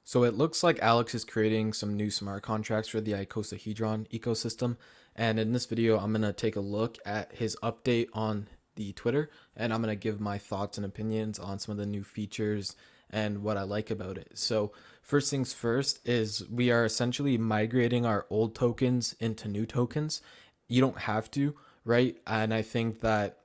So it looks like Alex is creating some new smart contracts for the Icosahedron ecosystem. And in this video, I'm going to take a look at his update on the Twitter, and I'm going to give my thoughts and opinions on some of the new features and what I like about it. So first things first is we are essentially migrating our old tokens into new tokens. You don't have to, right? And I think that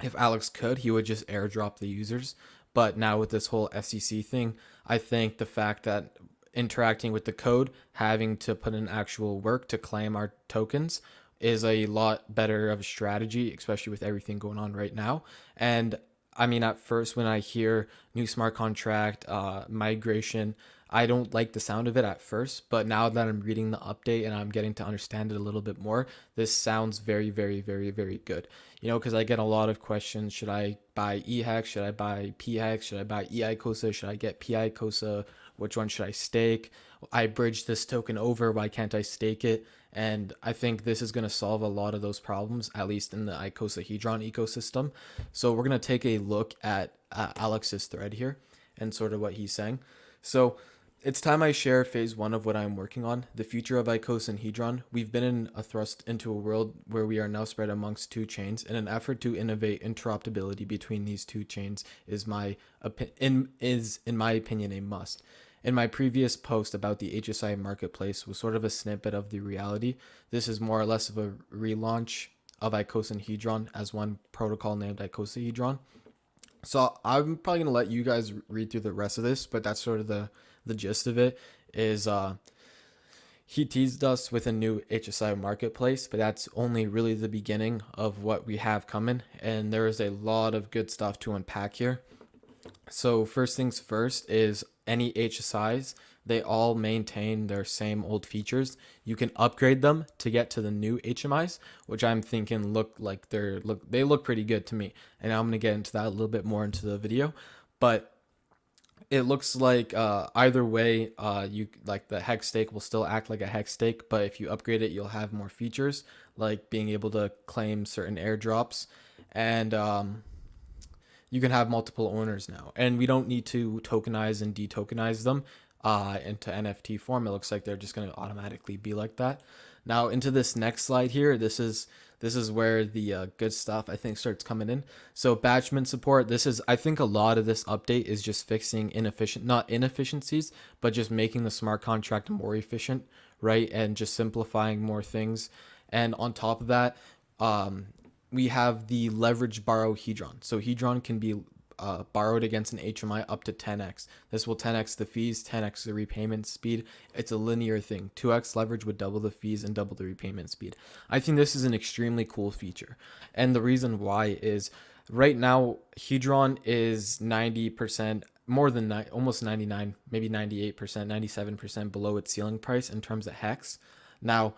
if Alex could, he would just airdrop the users. But now with this whole SEC thing, I think the fact that interacting with the code, having to put in actual work to claim our tokens is a lot better of a strategy, especially with everything going on right now. And I mean, at first, when I hear new smart contract migration, I don't like the sound of it at first, but now that I'm reading the update and I'm getting to understand it a little bit more, this sounds very, very, very, very good. You know, because I get a lot of questions. Should I buy eHex? Should I buy pHex? Should I buy eIcosa? Should I get pIcosa? Which one should I stake? I bridge this token over. Why can't I stake it? And I think this is going to solve a lot of those problems, at least in the Icosahedron ecosystem. So we're going to take a look at Alex's thread here and sort of what he's saying. So it's time I share phase one of what I'm working on, the future of Icosahedron. We've been in a thrust into a world where we are now spread amongst two chains. In an effort to innovate interoperability between these two chains is in my opinion a must. In my previous post about the HSI marketplace was sort of a snippet of the reality. This is more or less of a relaunch of Icosahedron as one protocol named Icosahedron. So I'm probably gonna let you guys read through the rest of this, but that's sort of the gist of it. Is he teased us with a new HSI marketplace, but that's only really the beginning of what we have coming, and there is a lot of good stuff to unpack here. So first things first is any HSIs, they all maintain their same old features. You can upgrade them to get to the new HMIs, which I'm thinking they look pretty good to me. And I'm gonna get into that a little bit more into the video, but it looks like either way, you like the hex stake will still act like a hex stake, but if you upgrade it, you'll have more features like being able to claim certain airdrops, and you can have multiple owners now, and we don't need to tokenize and detokenize them into NFT form. It looks like they're just going to automatically be like that. Now into this next slide here, this is where the good stuff I think starts coming in. So batchman support. I think a lot of this update is just fixing not inefficiencies, but just making the smart contract more efficient, right, and just simplifying more things. And on top of that, we have the leverage borrow Hedron. So Hedron can be borrowed against an HMI up to 10x. This will 10x the fees, 10x the repayment speed. It's a linear thing. 2x leverage would double the fees and double the repayment speed. I think this is an extremely cool feature. And the reason why is right now, Hedron is 90%, more than almost 99, maybe 98%, 97% below its ceiling price in terms of hex. Now,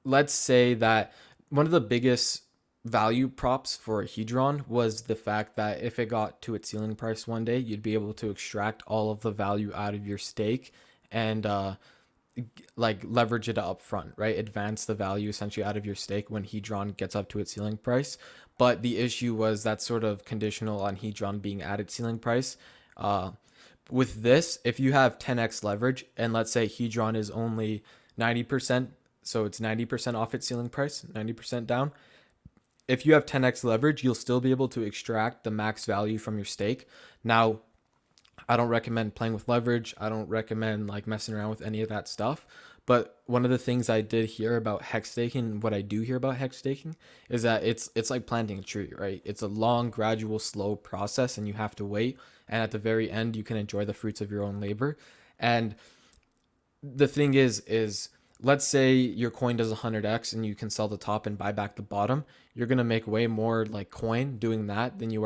let's say that one of the biggest value props for Hedron was the fact that if it got to its ceiling price one day, you'd be able to extract all of the value out of your stake and like leverage it up front, right? Advance the value essentially out of your stake when Hedron gets up to its ceiling price. But the issue was that's sort of conditional on Hedron being at its ceiling price. With this, if you have 10x leverage and let's say Hedron is only 90%, so it's 90% off its ceiling price, 90% down. If you have 10x leverage, you'll still be able to extract the max value from your stake. Now, I don't recommend playing with leverage. I don't recommend like messing around with any of that stuff. But one of the things I did hear about hex staking, what I do hear about hex staking, is that it's like planting a tree, right? It's a long, gradual, slow process, and you have to wait. And at the very end, you can enjoy the fruits of your own labor. And the thing is let's say your coin does 100x and you can sell the top and buy back the bottom. You're going to make way more like coin doing that than you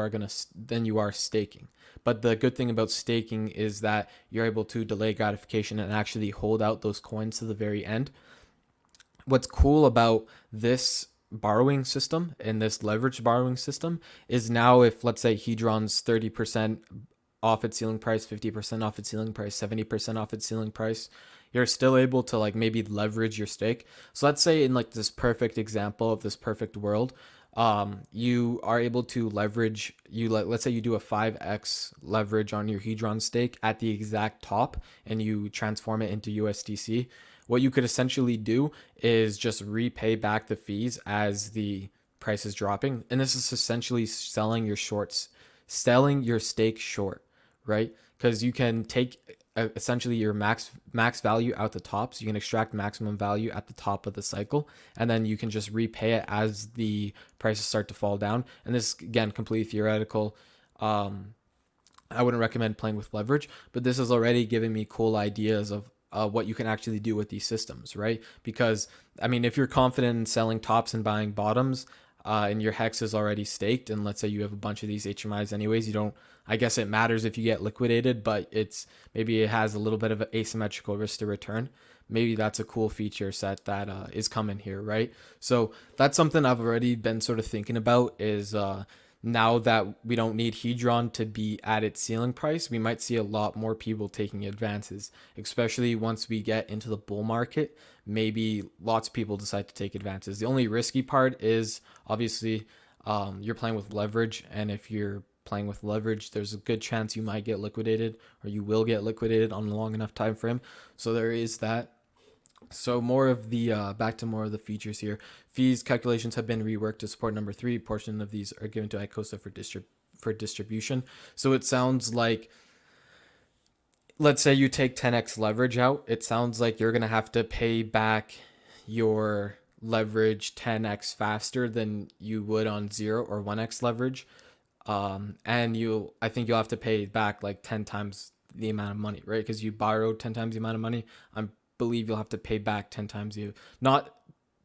are staking. But the good thing about staking is that you're able to delay gratification and actually hold out those coins to the very end. What's cool about this borrowing system and this leverage borrowing system is now if let's say Hedron's 30% off its ceiling price, 50% off its ceiling price, 70% off its ceiling price, you're still able to like maybe leverage your stake. So let's say in like this perfect example of this perfect world, You are able to leverage let's say you do a 5x leverage on your Hedron stake at the exact top and you transform it into USDC. What you could essentially do is just repay back the fees as the price is dropping, and this is essentially selling your stake short, right? Because you can take essentially your max value out the top, so you can extract maximum value at the top of the cycle, and then you can just repay it as the prices start to fall down. And this, again, completely theoretical. I wouldn't recommend playing with leverage, but this is already giving me cool ideas of what you can actually do with these systems, right? Because I mean, if you're confident in selling tops and buying bottoms, and your hex is already staked, and let's say you have a bunch of these HMIs anyways, you don't. I guess it matters if you get liquidated, but maybe it has a little bit of an asymmetrical risk to return. Maybe that's a cool feature set that is coming here, right? So that's something I've already been sort of thinking about. Is now that we don't need Hedron to be at its ceiling price, we might see a lot more people taking advances, especially once we get into the bull market. Maybe lots of people decide to take advances. The only risky part is obviously you're playing with leverage, and if you're playing with leverage, there's a good chance you might get liquidated, or you will get liquidated on a long enough time frame. So there is that. So more of the back to more of the features here. Fees calculations have been reworked to support number 3. Portion of these are given to Icosa for distribution. So it sounds like, let's say you take 10x leverage out, it sounds like you're going to have to pay back your leverage 10x faster than you would on 0 or 1x leverage. And I think you'll have to pay back like 10 times the amount of money, right? Because you borrowed 10 times the amount of money. I believe you'll have to pay back 10 times not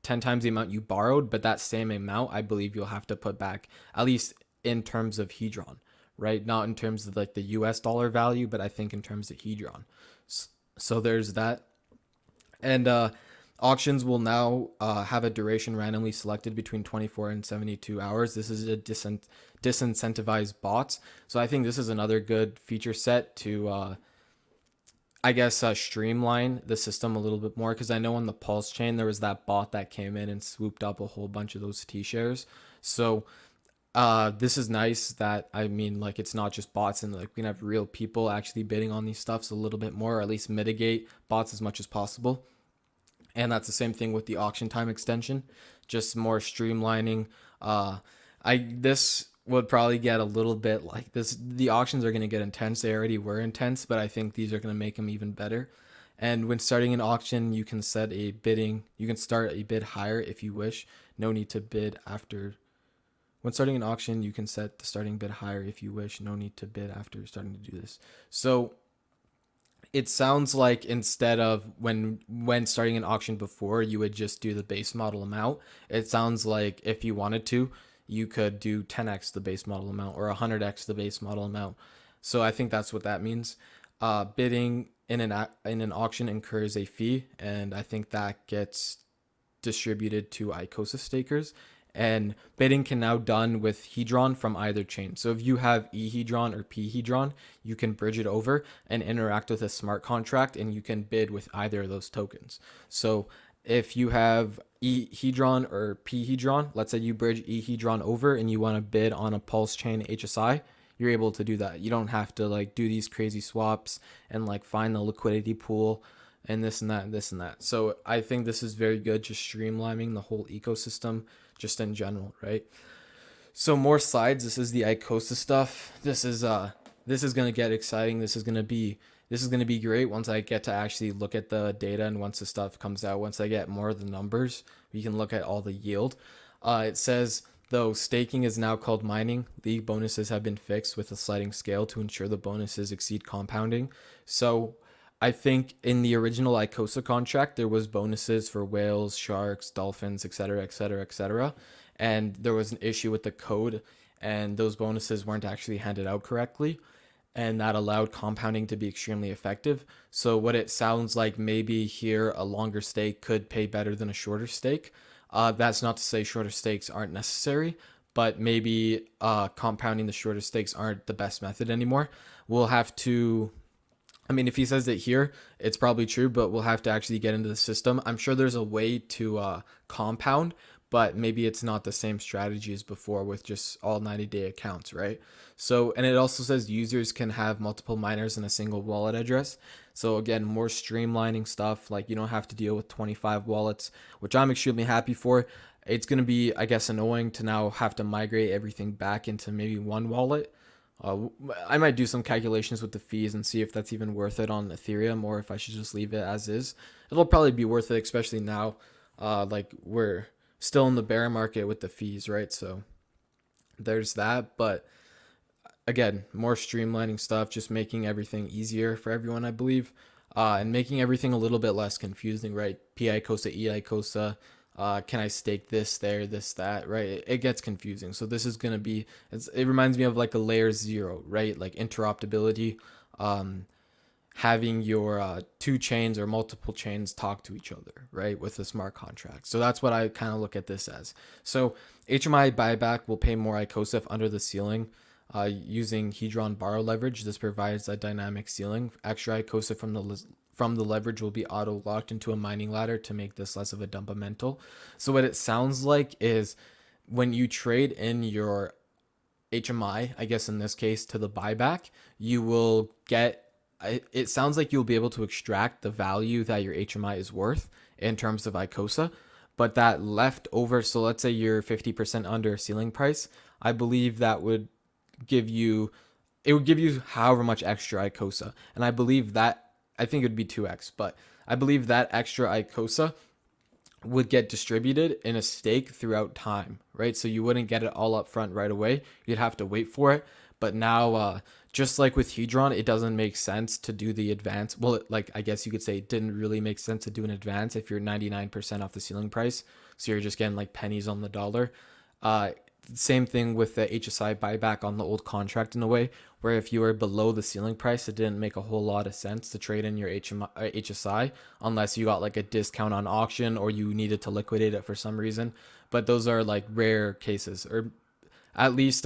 10 times the amount you borrowed, but that same amount, I believe you'll have to put back, at least in terms of Hedron, right? Not in terms of like the US dollar value, but I think in terms of Hedron. So there's that. And auctions will now have a duration randomly selected between 24 and 72 hours. This is a disincentivize bots. So I think this is another good feature set to, I guess, streamline the system a little bit more. Because I know on the Pulse chain, there was that bot that came in and swooped up a whole bunch of those T shares. So this is nice that, I mean, like, it's not just bots, and like we can have real people actually bidding on these stuffs a little bit more, or at least mitigate bots as much as possible. And that's the same thing with the auction time extension, just more streamlining. This would probably get a little bit like this. The auctions are going to get intense. They already were intense, but I think these are going to make them even better. And when starting an auction, you can start a bid higher if you wish. No need to bid after. When starting an auction, you can set the starting bid higher if you wish. No need to bid after starting to do this. So it sounds like instead of when starting an auction before, you would just do the base model amount. It sounds like if you wanted to, you could do 10x the base model amount or 100x the base model amount. So I think that's what that means. Bidding in an auction incurs a fee, and I think that gets distributed to Icosa stakers. And bidding can now done with Hedron from either chain. So if you have eHedron or pHedron, you can bridge it over and interact with a smart contract, and you can bid with either of those tokens. So if you have eHedron or pHedron, let's say you bridge eHedron over and you want to bid on a Pulse chain HSI, you're able to do that. You don't have to like do these crazy swaps and like find the liquidity pool and this and that and this and that. So I think this is very good, just streamlining the whole ecosystem just in general, right? So more slides. This is the Icosa stuff. This is going to get exciting. This is going to be great once I get to actually look at the data, and once the stuff comes out, once I get more of the numbers, we can look at all the yield. It says, though staking is now called mining, the bonuses have been fixed with a sliding scale to ensure the bonuses exceed compounding. So I think in the original Icosa contract, there was bonuses for whales, sharks, dolphins, etc., etc., etc. And there was an issue with the code, and those bonuses weren't actually handed out correctly. And that allowed compounding to be extremely effective. So what it sounds like, maybe here a longer stake could pay better than a shorter stake. That's not to say shorter stakes aren't necessary, but maybe compounding the shorter stakes aren't the best method anymore. We'll have to, I mean, if he says it here, it's probably true, but we'll have to actually get into the system. I'm sure there's a way to compound, but maybe it's not the same strategy as before with just all 90-day accounts, right? So, and it also says users can have multiple miners in a single wallet address. So again, more streamlining stuff. Like you don't have to deal with 25 wallets, which I'm extremely happy for. It's going to be, I guess, annoying to now have to migrate everything back into maybe one wallet. I might do some calculations with the fees and see if that's even worth it on Ethereum or if I should just leave it as is. It'll probably be worth it, especially now. Like we're still in the bear market with the fees, right? So there's that. But again, more streamlining stuff, just making everything easier for everyone, I believe, and making everything a little bit less confusing, right? P Icosa, E Icosa, can I stake this, there, this, that, right? It gets confusing. So this is going to be, it reminds me of like a layer 0, right? Like interoperability, having your two chains or multiple chains talk to each other, right, with a smart contract. So that's what I kind of look at this as. So HMI buyback will pay more Icosa if under the ceiling. Using Hedron borrow leverage, this provides a dynamic ceiling. Extra Icosa from the leverage will be auto locked into a mining ladder to make this less of a dumpamental. So what it sounds like is when you trade in your HMI, I guess in this case to the buyback, you will get, it sounds like you'll be able to extract the value that your HMI is worth in terms of Icosa, but that leftover, so let's say you're 50% under ceiling price, I believe that would give you, it would give you however much extra Icosa. And I believe that, I think it would be 2x, but I believe that extra Icosa would get distributed in a stake throughout time, right? So you wouldn't get it all up front right away. You'd have to wait for it. But now, just like with Hedron, it doesn't make sense to do the advance. Well, like I guess you could say it didn't really make sense to do an advance if you're 99% off the ceiling price. So you're just getting like pennies on the dollar. Same thing with the HSI buyback on the old contract in a way, where if you were below the ceiling price, it didn't make a whole lot of sense to trade in your HSI unless you got like a discount on auction or you needed to liquidate it for some reason. But those are like rare cases, or at least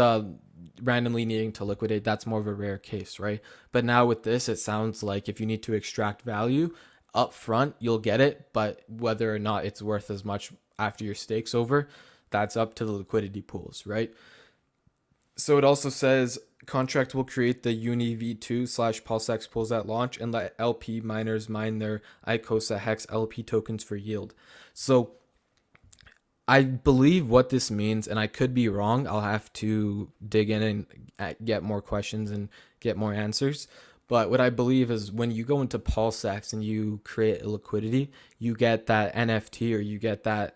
randomly needing to liquidate. That's more of a rare case, right? But now with this, it sounds like if you need to extract value up front, you'll get it. But whether or not it's worth as much after your stake's over, that's up to the liquidity pools, right? So it also says contract will create the Uni V2/PulseX pools at launch and let LP miners mine their Icosa Hex LP tokens for yield. So I believe what this means, and I could be wrong, I'll have to dig in and get more questions and get more answers. But what I believe is when you go into PulseX and you create a liquidity, you get that NFT or you get that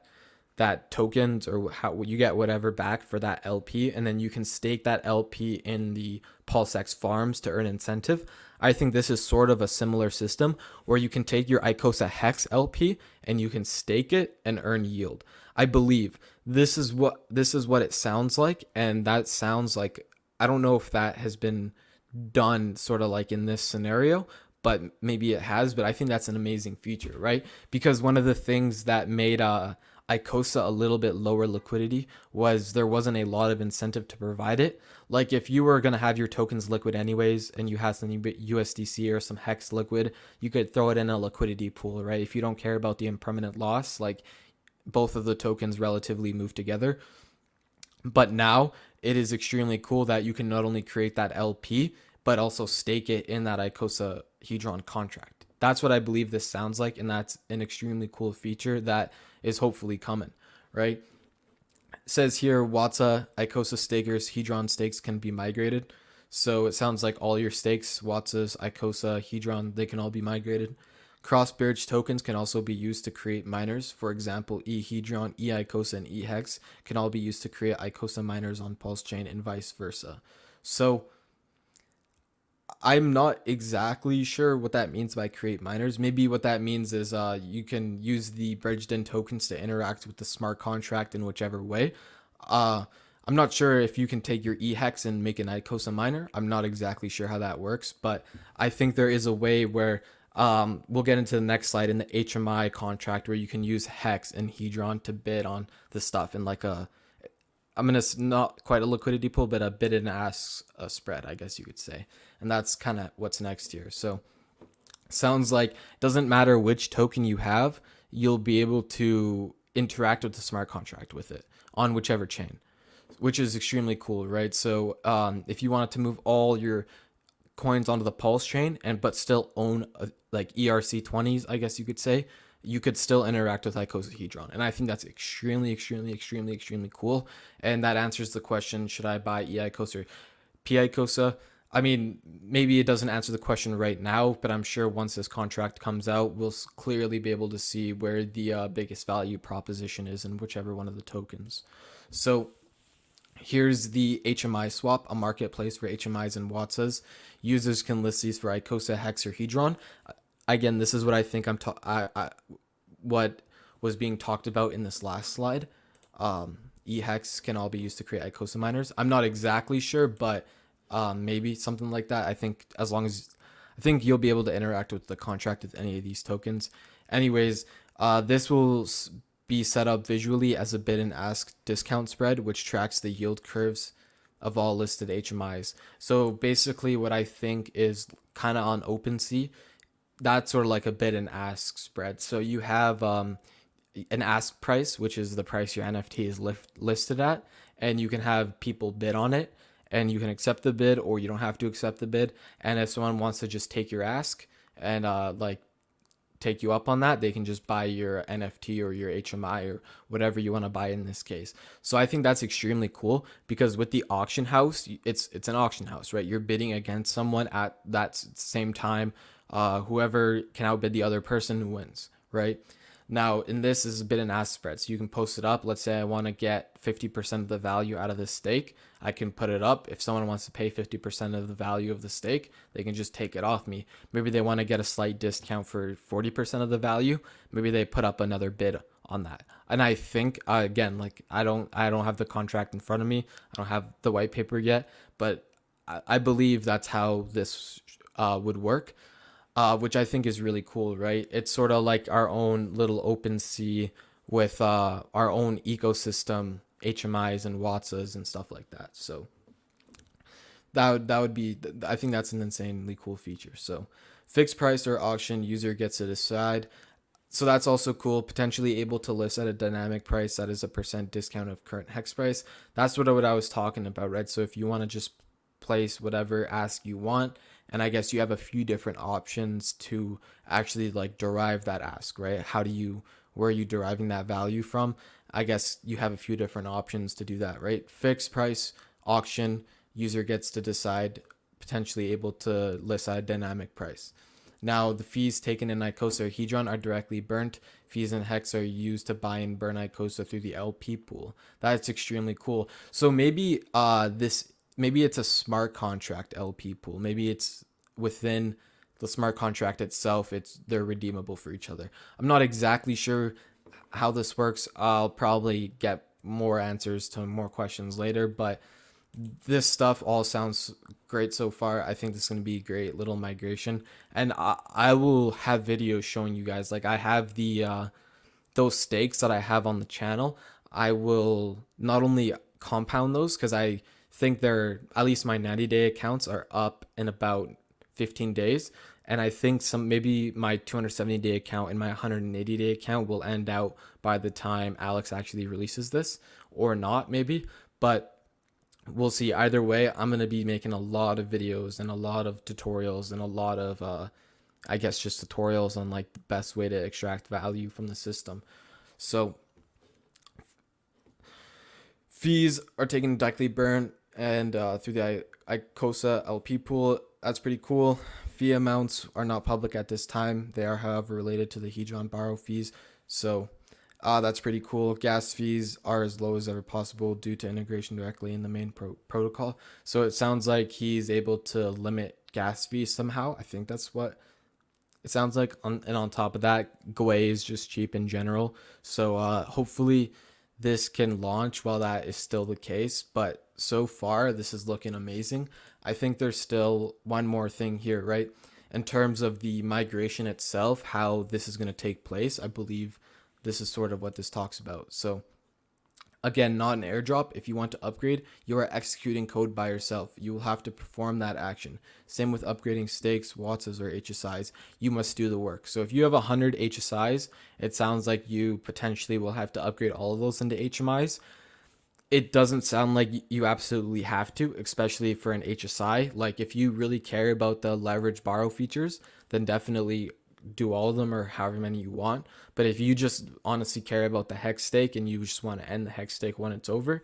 tokens or how you get whatever back for that LP, and then you can stake that LP in the PulseX farms to earn incentive. I think this is sort of a similar system where you can take your Icosa Hex LP and you can stake it and earn yield. I believe this is what it sounds like, and that sounds like, I don't know if that has been done sort of like in this scenario, but maybe it has. But I think that's an amazing feature, right? Because one of the things that made Icosa a little bit lower liquidity was there wasn't a lot of incentive to provide it. Like if you were going to have your tokens liquid anyways and you had some USDC or some Hex liquid, you could throw it in a liquidity pool, right? If you don't care about the impermanent loss, like both of the tokens relatively move together. But now it is extremely cool that you can not only create that LP, but also stake it in that Icosahedron contract. That's what I believe this sounds like, and that's an extremely cool feature that is hopefully coming, right? It says here, Watsa, Icosa stakers, Hedron stakes can be migrated. So it sounds like all your stakes, Watsas, Icosa, Hedron, they can all be migrated. Cross-bridge tokens can also be used to create miners. For example, eHedron, eIcosa, and eHex can all be used to create Icosa miners on Pulse Chain and vice versa. So I'm not exactly sure what that means by create miners. Maybe what that means is you can use the bridged in tokens to interact with the smart contract in whichever way. I'm not sure if you can take your eHex and make an Icosa miner. I'm not exactly sure how that works, but I think there is a way where we'll get into the next slide in the HMI contract where you can use Hex and Hedron to bid on the stuff in like not quite a liquidity pool, but a bid and ask spread, I guess you could say. And that's kind of what's next here. So sounds like it doesn't matter which token you have, you'll be able to interact with the smart contract with it on whichever chain, which is extremely cool, right? So if you wanted to move all your coins onto the Pulse chain and but still own like ERC20s, I guess you could say, you could still interact with Icosahedron. And I think that's extremely cool. And that answers the question, should I buy EICOSA or PICOSA? I mean, maybe it doesn't answer the question right now, but I'm sure once this contract comes out, we'll clearly be able to see where the biggest value proposition is in whichever one of the tokens. So here's the HMI Swap, a marketplace for HMIs and WATSs. Users can list these for Icosa, Hex, or Hedron. Again, this is what I think what was being talked about in this last slide. E-Hex can all be used to create Icosa miners. I'm not exactly sure, but maybe something like that. I think I think you'll be able to interact with the contract with any of these tokens. Anyways, this will be set up visually as a bid and ask discount spread, which tracks the yield curves of all listed HMIs. So basically what I think is kind of on OpenSea, that's sort of like a bid and ask spread. So you have an ask price, which is the price your NFT is listed at, and you can have people bid on it, and you can accept the bid or you don't have to accept the bid. And if someone wants to just take your ask and like take you up on that, they can just buy your NFT or your HMI or whatever you want to buy in this case. So I think that's extremely cool, because with the auction house, it's an auction house, right? You're bidding against someone at that same time. Whoever can outbid the other person who wins, right? Now, in this is a bid and ask spread. So you can post it up. Let's say I want to get 50% of the value out of this stake. I can put it up. If someone wants to pay 50% of the value of the stake, they can just take it off me. Maybe they want to get a slight discount for 40% of the value. Maybe they put up another bid on that. And I think, again, like I don't have the contract in front of me. I don't have the white paper yet, but I believe that's how this would work. Which I think is really cool, right? It's sort of like our own little OpenSea with our own ecosystem, HMIs and WATSs and stuff like that. So that would be, I think that's an insanely cool feature. So fixed price or auction, user gets to decide. So that's also cool. Potentially able to list at a dynamic price that is a % discount of current hex price. That's what I was talking about, right? So if you want to just place whatever ask you want, and I guess you have a few different options to actually like derive that ask, right? Where are you deriving that value from? I guess you have a few different options to do that, right? Fixed price, auction, user gets to decide, potentially able to list at a dynamic price. Now, the fees taken in Icosa or Hedron are directly burnt. Fees in Hex are used to buy and burn Icosa through the LP pool. That's extremely cool. So maybe maybe it's a smart contract LP pool. Maybe it's within the smart contract itself. They're redeemable for each other. I'm not exactly sure how this works. I'll probably get more answers to more questions later, but this stuff all sounds great so far. I think this is going to be a great little migration, and I will have videos showing you guys. Like I have those stakes that I have on the channel. I will not only compound those, because I think they're, at least my 90-day accounts are up in about 15 days. And I think maybe my 270-day account and my 180-day account will end out by the time Alex actually releases this, or not maybe, but we'll see. Either way, I'm going to be making a lot of videos and a lot of tutorials and a lot of, I guess just tutorials on like the best way to extract value from the system. So fees are taken directly burn and through the Icosa LP pool. That's pretty cool. Fee amounts are not public at this time. They are, however, related to the Hedron borrow fees. So that's pretty cool. Gas fees are as low as ever possible due to integration directly in the main protocol. So it sounds like he's able to limit gas fees somehow. I think that's what it sounds like. And on top of that, Gwei is just cheap in general. So hopefully this can launch while that is still the case. But so far, this is looking amazing. I think there's still one more thing here, right? In terms of the migration itself, how this is going to take place, I believe this is sort of what this talks about. So Again, not an airdrop. If you want to upgrade, you are executing code by yourself. You will have to perform that action. Same with upgrading stakes, Watsas, or HSIs. You must do the work. So if you have 100 HSIs, it sounds like you potentially will have to upgrade all of those into HMIs. It doesn't sound like you absolutely have to, especially for an HSI. Like if you really care about the leverage borrow features, then definitely do all of them or however many you want. But if you just honestly care about the hex stake and you just want to end the hex stake when it's over,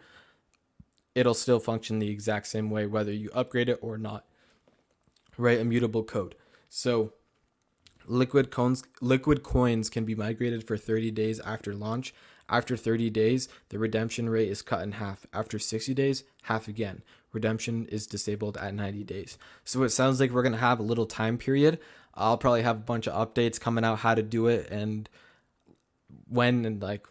it'll still function the exact same way whether you upgrade it or not. Right? Immutable code. So liquid coins can be migrated for 30 days after launch. After 30 days, the redemption rate is cut in half. After 60 days, half again. Redemption is disabled at 90 days. So it sounds like we're going to have a little time period. I'll probably have a bunch of updates coming out how to do it and when and like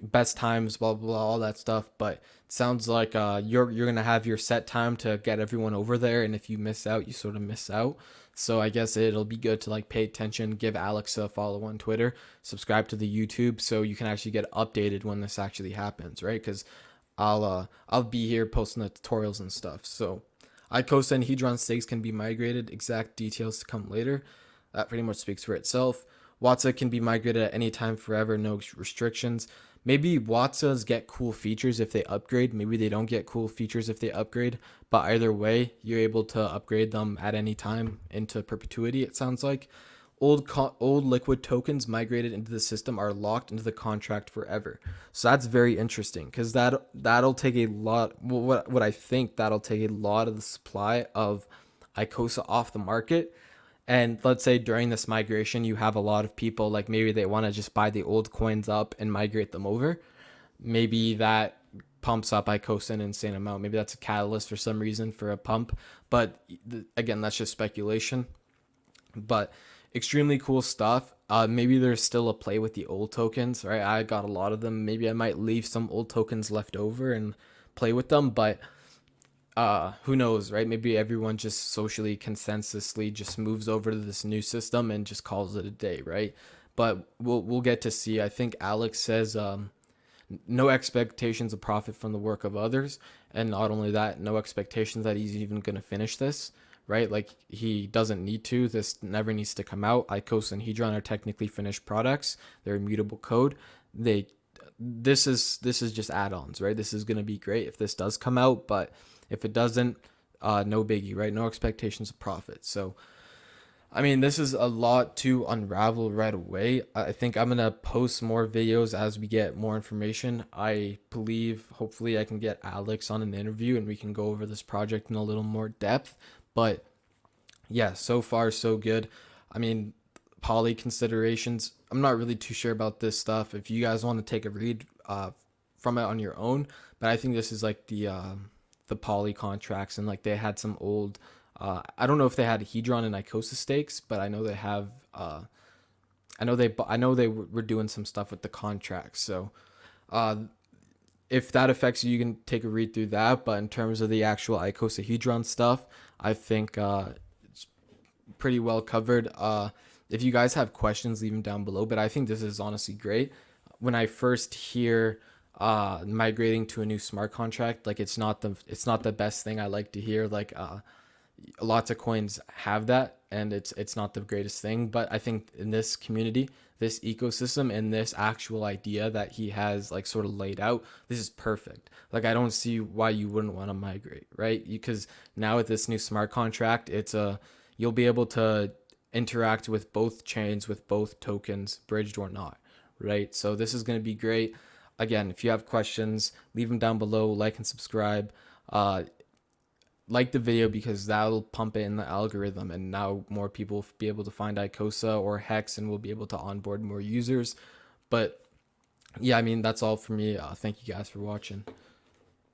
best times, blah, blah, blah, all that stuff. But it sounds like you're going to have your set time to get everyone over there. And if you miss out, you sort of miss out. So I guess it'll be good to like pay attention, give Alex a follow on Twitter, subscribe to the YouTube so you can actually get updated when this actually happens, right? Because I'll be here posting the tutorials and stuff. So Icosahedron stakes can be migrated. Exact details to come later. That pretty much speaks for itself. Watsa can be migrated at any time forever, no restrictions. Maybe Watsas get cool features if they upgrade. Maybe they don't get cool features if they upgrade. But either way, you're able to upgrade them at any time into perpetuity, it sounds like. Old liquid tokens migrated into the system are locked into the contract forever. So that's very interesting because that'll take a lot. What I think that'll take a lot of the supply of Icosa off the market. And let's say during this migration, you have a lot of people like maybe they want to just buy the old coins up and migrate them over. Maybe that pumps up Icosa an insane amount. Maybe that's a catalyst for some reason for a pump. But again, that's just speculation. But extremely cool stuff. Maybe there's still a play with the old tokens, right? I got a lot of them. Maybe I might leave some old tokens left over and play with them, but who knows, right? Maybe everyone just socially consensusly just moves over to this new system and just calls it a day, right? But we'll get to see. I think Alex says no expectations of profit from the work of others, and not only that, no expectations that he's even going to finish this, right? Like he doesn't need to. This never needs to come out. Icosahedron are technically finished products. They're immutable code. This is just add-ons, right? This is going to be great if this does come out, but if it doesn't, no biggie, right? No expectations of profit. So I mean, this is a lot to unravel right away. I think I'm going to post more videos as we get more information. I believe hopefully I can get Alex on an interview and we can go over this project in a little more depth. But yeah, so far so good. I mean, poly considerations, I'm not really too sure about this stuff. If you guys want to take a read from it on your own, but I think this is like the poly contracts, and like they had some old I don't know if they had Hedron and Icosa stakes, but I know they have. I know they were doing some stuff with the contracts. So, if that affects you, you can take a read through that. But in terms of the actual Icosahedron stuff, I think it's pretty well covered. If you guys have questions, leave them down below. But I think this is honestly great. When I first hear migrating to a new smart contract, like it's not the best thing I like to hear. Like lots of coins have that, and it's not the greatest thing, but I think in this community, this ecosystem, and this actual idea that he has like sort of laid out, this is perfect. Like I don't see why you wouldn't want to migrate, right? Because now with this new smart contract, you'll be able to interact with both chains with both tokens, bridged or not, right? So this is going to be great. Again, if you have questions, leave them down below, like and subscribe. Like the video because that'll pump it in the algorithm, and now more people will be able to find Icosa or Hex, and we'll be able to onboard more users. But yeah, I mean, that's all for me. Thank you guys for watching.